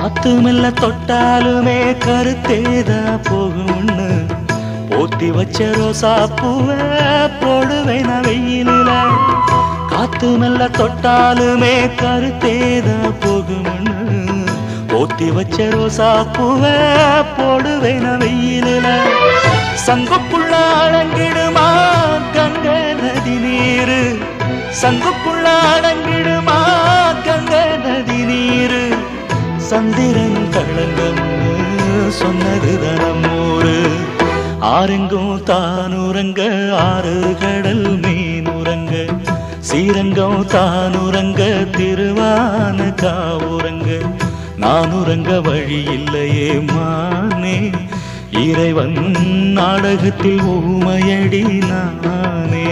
காத்து மெல்ல தொட்டாலுமே கருத்தேதா போகும்னு போத்தி வச்ச ரோசா பூவை போடுவேன் நான் வெயிலில. காத்து மெல்ல தொட்டாலுமே கருத்தேதா போகும்னு போத்தி வச்ச ரோசா பூவை போடுவேன் நான் வெயிலில. சங்குக்குள்ள அடங்கிடுமா கங்கை நதி நீரு, சங்குக்குள்ள அடங்கிடுமா கங்கை நதி நீரு. சந்திரன் களங்கம்னு சொன்னது தனமூரு. ஆரெங்கும் தானுரங்க ஆறு கடல் மீனுரங்க, சீரங்கம் தானுரங்க திருவான காவுரங்க. நானுரங்க வழி இல்லையே மானே, இறைவன் நாடகத்தில் ஊமையடி நானே.